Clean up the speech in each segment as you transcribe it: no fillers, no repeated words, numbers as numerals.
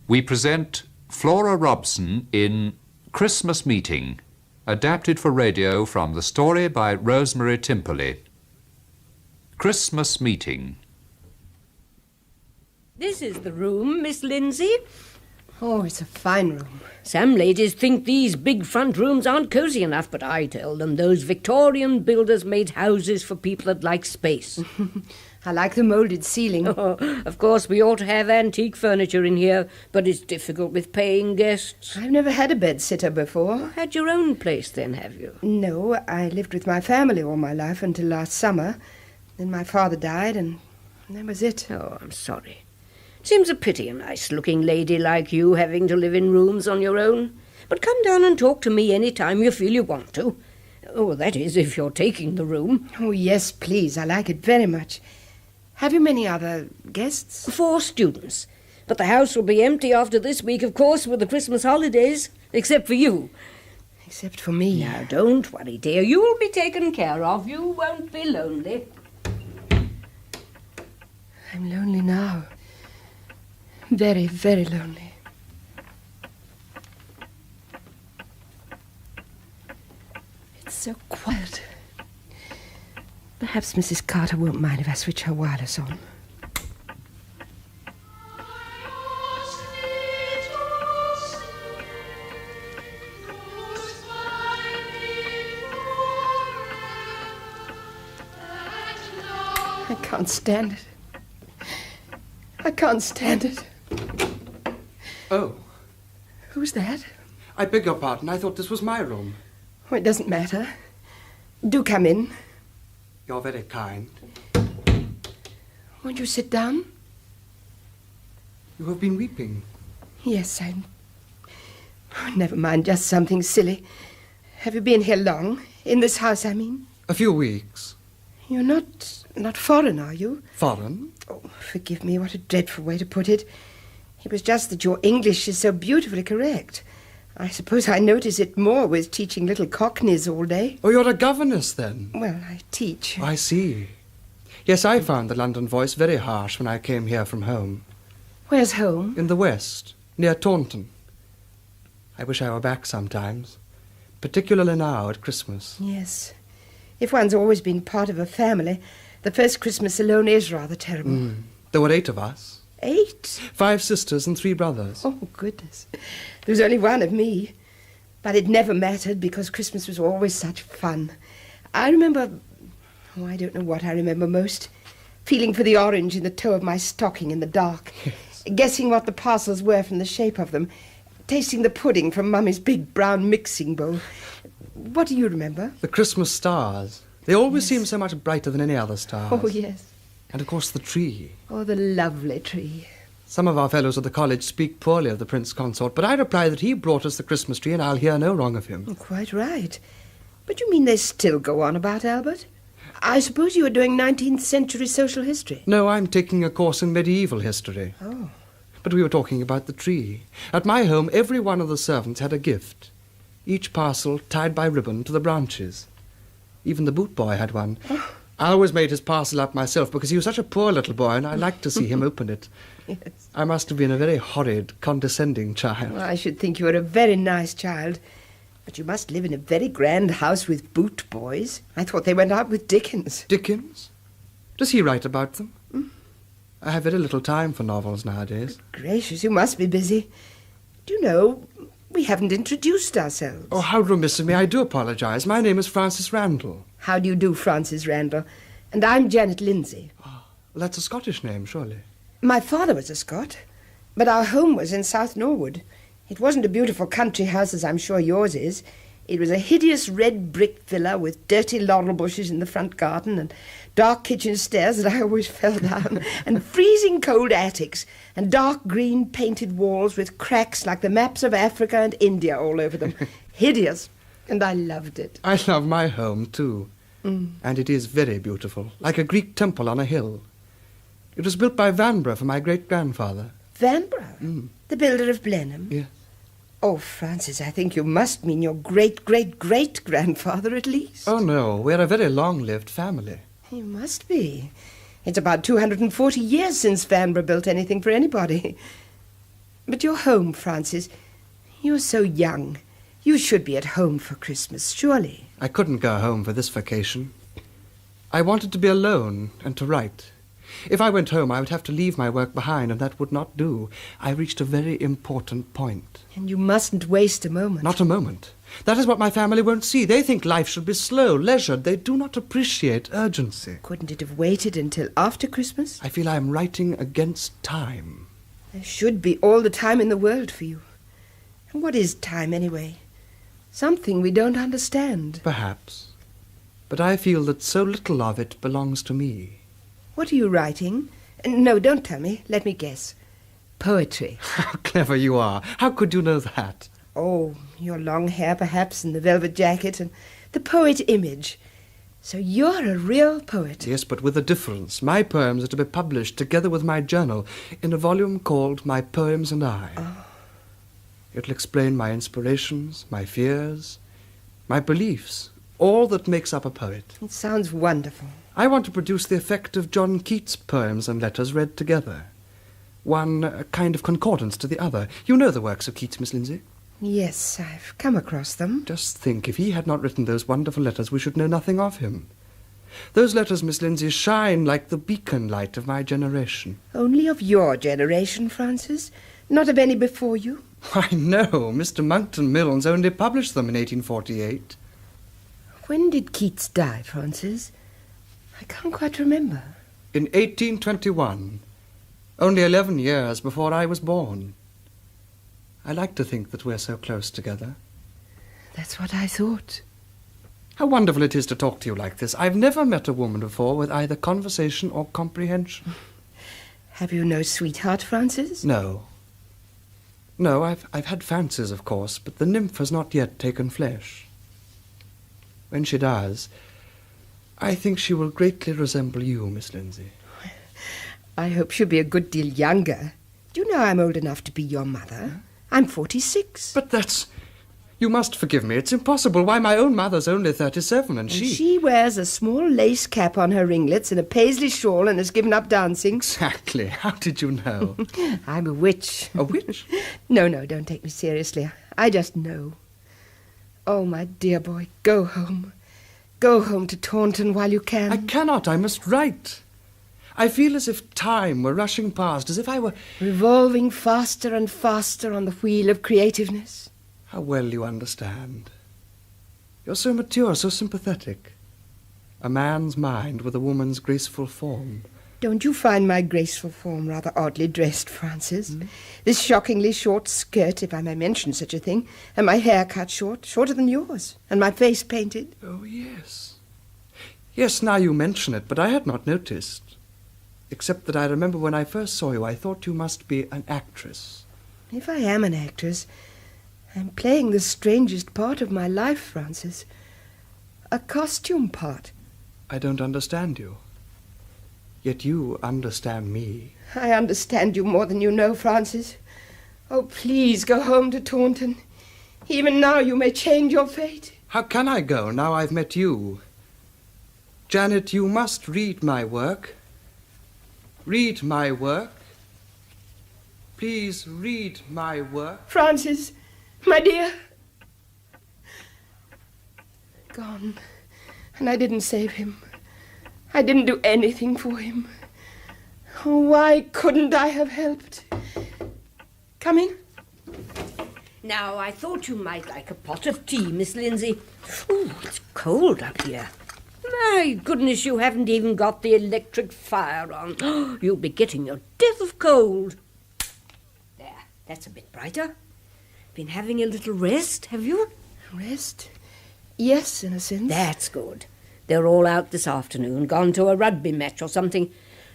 we present Flora Robson in Christmas Meeting, adapted for radio from the story by Rosemary Timperley. Christmas Meeting. This is the room, Miss Lindsay. Oh, it's a fine room. Some ladies think these big front rooms aren't cosy enough, but I tell them those Victorian builders made houses for people that like space. I like the moulded ceiling. Oh, of course, we ought to have antique furniture in here, but it's difficult with paying guests. I've never had a bed-sitter before. Had your own place then, have you? No, I lived with my family all my life until last summer. Then my father died, and that was it. Oh, I'm sorry. Seems a pity a nice-looking lady like you having to live in rooms on your own. But come down and talk to me any time you feel you want to. Oh, that is, if you're taking the room. Oh, yes, please. I like it very much. Have you many other guests? 4 students. But the house will be empty after this week, of course, with the Christmas holidays. Except for you. Except for me. Now, don't worry, dear. You will be taken care of. You won't be lonely. I'm lonely now. Very, very lonely. It's so quiet. Perhaps Mrs. Carter won't mind if I switch her wireless on. I can't stand it. I can't stand it. Oh. Who's that? I beg your pardon. I thought this was my room. Oh, it doesn't matter. Do come in. You're very kind. Won't you sit down? You have been weeping. Yes, I'm... Oh, never mind, just something silly. Have you been here long? In this house, I mean? A few weeks. You're not foreign, are you? Foreign? Oh, forgive me, what a dreadful way to put it. It was just that your English is so beautifully correct. I suppose I notice it more with teaching little cockneys all day. Oh, you're a governess, then? Well, I teach. I see. Yes, I found the London voice very harsh when I came here from home. Where's home? In the west, near Taunton. I wish I were back sometimes, particularly now at Christmas. Yes. If one's always been part of a family, the first Christmas alone is rather terrible. There were 8 of us. 8? 5 sisters and 3 brothers. Oh, goodness. There was only one of me. But it never mattered because Christmas was always such fun. I remember... Oh, I don't know what I remember most. Feeling for the orange in the toe of my stocking in the dark. Yes. Guessing what the parcels were from the shape of them. Tasting the pudding from Mummy's big brown mixing bowl. What do you remember? The Christmas stars. They always seem so much brighter than any other stars. Oh, yes. And, of course, the tree. Oh, the lovely tree. Some of our fellows at the college speak poorly of the Prince Consort, but I reply that he brought us the Christmas tree and I'll hear no wrong of him. Oh, quite right. But you mean they still go on about Albert? I suppose you are doing 19th century social history. No, I'm taking a course in medieval history. Oh. But we were talking about the tree. At my home, every one of the servants had a gift. Each parcel tied by ribbon to the branches. Even the boot boy had one. Oh. I always made his parcel up myself because he was such a poor little boy and I liked to see him open it. Yes. I must have been a very horrid, condescending child. Well, I should think you were a very nice child. But you must live in a very grand house with boot boys. I thought they went out with Dickens. Dickens? Does he write about them? I have very little time for novels nowadays. Good gracious, you must be busy. Do you know, we haven't introduced ourselves. Oh, how remiss of me. I do apologize. My name is Francis Randall. How do you do, Francis Randall? And I'm Janet Lindsay. Oh, well, that's a Scottish name, surely. My father was a Scot, but our home was in South Norwood. It wasn't a beautiful country house as I'm sure yours is. It was a hideous red brick villa with dirty laurel bushes in the front garden and dark kitchen stairs that I always fell down and freezing cold attics and dark green painted walls with cracks like the maps of Africa and India all over them. Hideous. And I loved it. I love my home, too. And it is very beautiful, like a Greek temple on a hill. It was built by Vanbrugh for my great-grandfather. Vanbrugh? The builder of Blenheim? Yes. Oh, Francis, I think you must mean your great-great-great-grandfather at least. Oh, no, we're a very long-lived family. You must be. It's about 240 years since Vanbrugh built anything for anybody. But you're home, Francis. You're so young. You should be at home for Christmas, surely. I couldn't go home for this vacation. I wanted to be alone and to write. If I went home, I would have to leave my work behind, and that would not do. I reached a very important point. And you mustn't waste a moment. Not a moment. That is what my family won't see. They think life should be slow, leisured. They do not appreciate urgency. Couldn't it have waited until after Christmas? I feel I am writing against time. There should be all the time in the world for you. And what is time, anyway? Something we don't understand. Perhaps. But I feel that so little of it belongs to me. What are you writing? No, don't tell me. Let me guess. Poetry. How clever you are. How could you know that? Oh, your long hair, perhaps, and the velvet jacket, and the poet image. So you're a real poet. Yes, but with a difference. My poems are to be published together with my journal in a volume called My Poems and I. Oh. It'll explain my inspirations, my fears, my beliefs, all that makes up a poet. It sounds wonderful. I want to produce the effect of John Keats' poems and letters read together. One a kind of concordance to the other. You know the works of Keats, Miss Lindsay? Yes, I've come across them. Just think, if he had not written those wonderful letters, we should know nothing of him. Those letters, Miss Lindsay, shine like the beacon light of my generation. Only of your generation, Francis? Not of any before you? Why, no. Mr. Monckton Milnes only published them in 1848. When did Keats die, Francis? I can't quite remember. In 1821. Only 11 years before I was born. I like to think that we're so close together. That's what I thought. How wonderful it is to talk to you like this. I've never met a woman before with either conversation or comprehension. Have you no sweetheart, Francis? No. No, I've had fancies, of course, but the nymph has not yet taken flesh. When she does, I think she will greatly resemble you, Miss Lindsay. I hope she'll be a good deal younger. Do you know I'm old enough to be your mother? I'm 46. But that's... You must forgive me. It's impossible. Why, my own mother's only 37, and she wears a small lace cap on her ringlets and a paisley shawl and has given up dancing. Exactly. How did you know? I'm a witch. A witch? No, don't take me seriously. I just know. Oh, my dear boy, go home. Go home to Taunton while you can. I cannot. I must write. I feel as if time were rushing past, as if I were... revolving faster and faster on the wheel of creativeness. How well you understand. You're so mature, so sympathetic. A man's mind with a woman's graceful form. Don't you find my graceful form rather oddly dressed, Francis? This shockingly short skirt, if I may mention such a thing, and my hair cut short, shorter than yours, and my face painted. Oh, yes. Yes, now you mention it, but I had not noticed. Except that I remember when I first saw you, I thought you must be an actress. If I am an actress, I'm playing the strangest part of my life, Francis. A costume part. I don't understand you. Yet you understand me. I understand you more than you know, Francis. Oh, please go home to Taunton. Even now you may change your fate. How can I go now I've met you? Janet, you must read my work. Read my work. Please read my work. Francis, my dear. Gone. And I didn't save him. I didn't do anything for him. Oh, why couldn't I have helped? Come in. Now, I thought you might like a pot of tea, Miss Lindsay. Ooh, it's cold up here. My goodness, you haven't even got the electric fire on. You'll be getting your death of cold. There, that's a bit brighter. Been having a little rest, have you? Rest? Yes, in a sense. That's good. They're all out this afternoon, gone to a rugby match or something.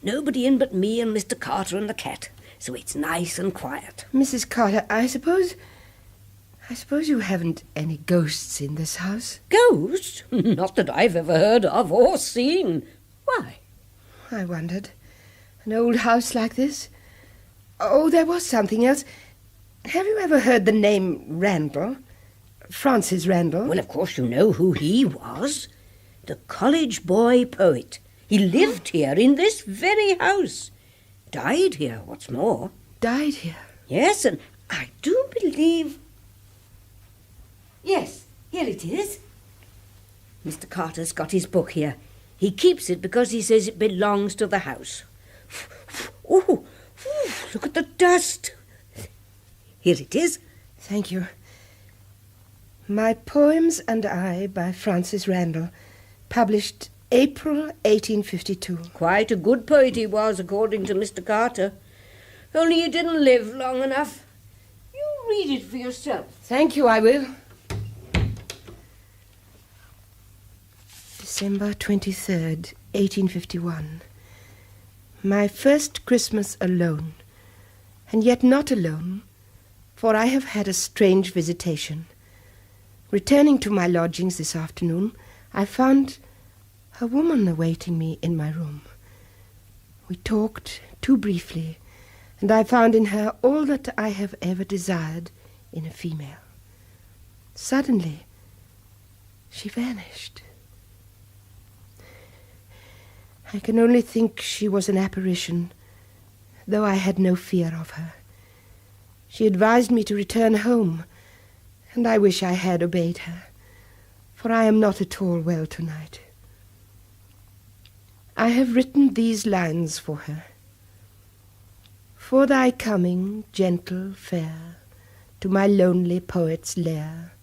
Nobody in but me and Mr. Carter and the cat, so it's nice and quiet. Mrs. Carter, I suppose you haven't any ghosts in this house? Ghosts? Not that I've ever heard of or seen. Why? I wondered. An old house like this? Oh, there was something else. Have you ever heard the name Randall? Francis Randall? Well, of course you know who he was. The college boy poet. He lived here in this very house. Died here, what's more. Died here? Yes, and I do believe... Yes, here it is. Mr. Carter's got his book here. He keeps it because he says it belongs to the house. Oh, look at the dust. Here it is. Thank you. My Poems and I by Francis Randall, published April 1852. Quite a good poet he was, according to Mr. Carter. Only he didn't live long enough. You read it for yourself. Thank you, I will. December 23rd, 1851. My first Christmas alone, and yet not alone, for I have had a strange visitation. Returning to my lodgings this afternoon, I found a woman awaiting me in my room. We talked too briefly, and I found in her all that I have ever desired in a female. Suddenly, she vanished. I can only think she was an apparition, though I had no fear of her. She advised me to return home, and I wish I had obeyed her, for I am not at all well tonight. I have written these lines for her. For thy coming, gentle, fair, to my lonely poet's lair,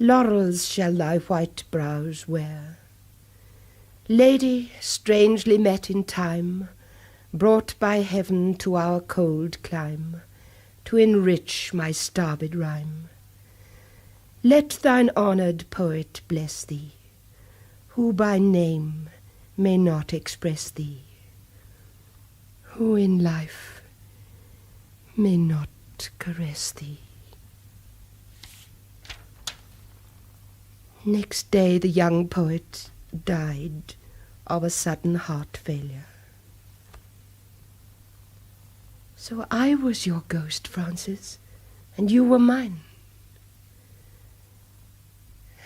laurels shall thy white brows wear. Lady, strangely met in time, brought by heaven to our cold clime, to enrich my starved rhyme. Let thine honoured poet bless thee, who by name may not express thee, who in life may not caress thee. Next day the young poet died of a sudden heart failure. So I was your ghost, Francis, and you were mine.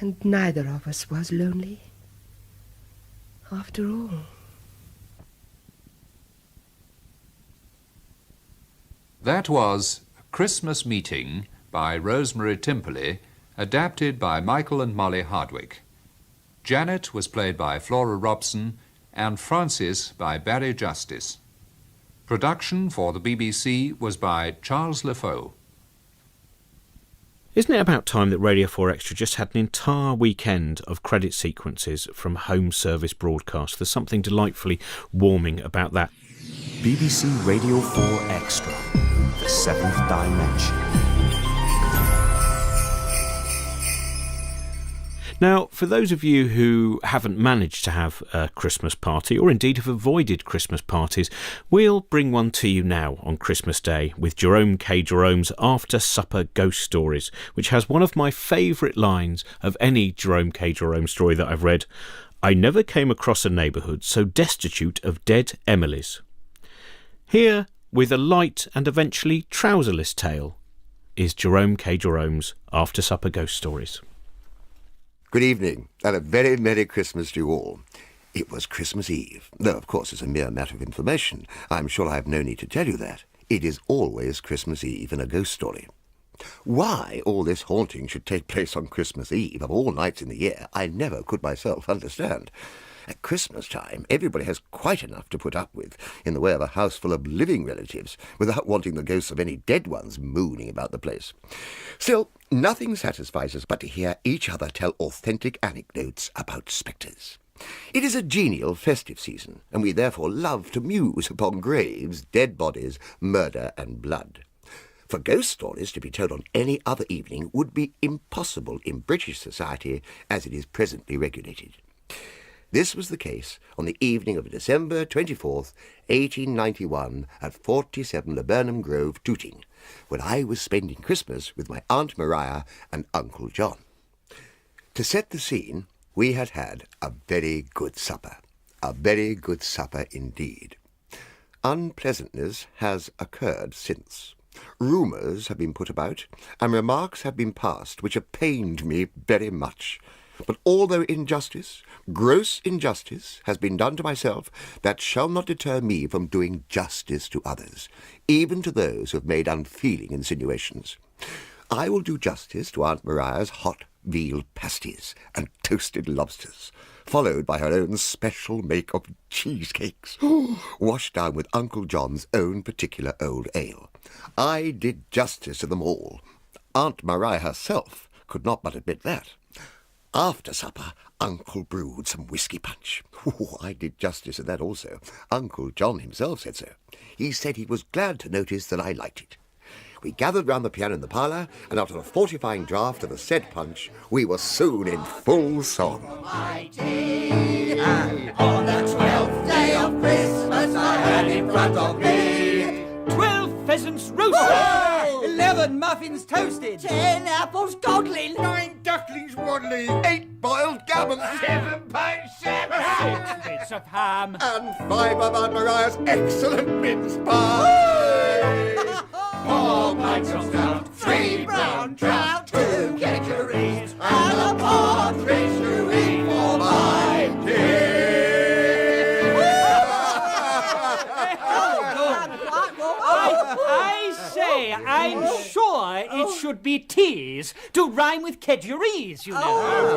And neither of us was lonely, after all. That was Christmas Meeting by Rosemary Timperley, adapted by Michael and Mollie Hardwick. Janet was played by Flora Robson and Francis by Barry Justice. Production for the BBC was by Charles LeFaux. Isn't it about time that Radio 4 Extra just had an entire weekend of credit sequences from home service broadcasts? There's something delightfully warming about that. BBC Radio 4 Extra, the seventh dimension. Now, for those of you who haven't managed to have a Christmas party, or indeed have avoided Christmas parties, we'll bring one to you now on Christmas Day with Jerome K. Jerome's After Supper Ghost Stories, which has one of my favourite lines of any Jerome K. Jerome story that I've read. I never came across a neighbourhood so destitute of dead Emilys. Here, with a light and eventually trouserless tale, is Jerome K. Jerome's After Supper Ghost Stories. Good evening, and a very Merry Christmas to you all. It was Christmas Eve, though of course as a mere matter of information, I'm sure I have no need to tell you that. It is always Christmas Eve in a ghost story. Why all this haunting should take place on Christmas Eve of all nights in the year, I never could myself understand. At Christmas time, everybody has quite enough to put up with in the way of a house full of living relatives, without wanting the ghosts of any dead ones mooning about the place. Still, nothing satisfies us but to hear each other tell authentic anecdotes about spectres. It is a genial festive season, and we therefore love to muse upon graves, dead bodies, murder and blood. For ghost stories to be told on any other evening would be impossible in British society as it is presently regulated. This was the case on the evening of December 24th, 1891, at 47 Laburnum Grove, Tooting, when I was spending Christmas with my Aunt Maria and Uncle John. To set the scene, we had had a very good supper indeed. Unpleasantness has occurred since. Rumours have been put about, and remarks have been passed which have pained me very much. But although injustice, gross injustice, has been done to myself, that shall not deter me from doing justice to others, even to those who have made unfeeling insinuations. I will do justice to Aunt Mariah's hot veal pasties and toasted lobsters, followed by her own special make of cheesecakes, washed down with Uncle John's own particular old ale. I did justice to them all. Aunt Mariah herself could not but admit that. After supper, Uncle brewed some whisky punch. I did justice to that also. Uncle John himself said so. He said he was glad to notice that I liked it. We gathered round the piano in the parlour, and after a fortifying draught of the said punch, we were soon in full song. And on the 12th day of Christmas, I had in front of me 12 pheasants roasted, 11 muffins toasted, 10 apples dodling, 9 ducklings waddling, 8 boiled gammon, 7 pints salmon, 6 bits of ham, and 5 of Aunt Mariah's excellent mince pies. 4 pints of stout, 3 brown trout, 2 kedgerings, and a partridge to eat for my tea. I say, I'm sure it should be teas to rhyme with kedgerese, you know.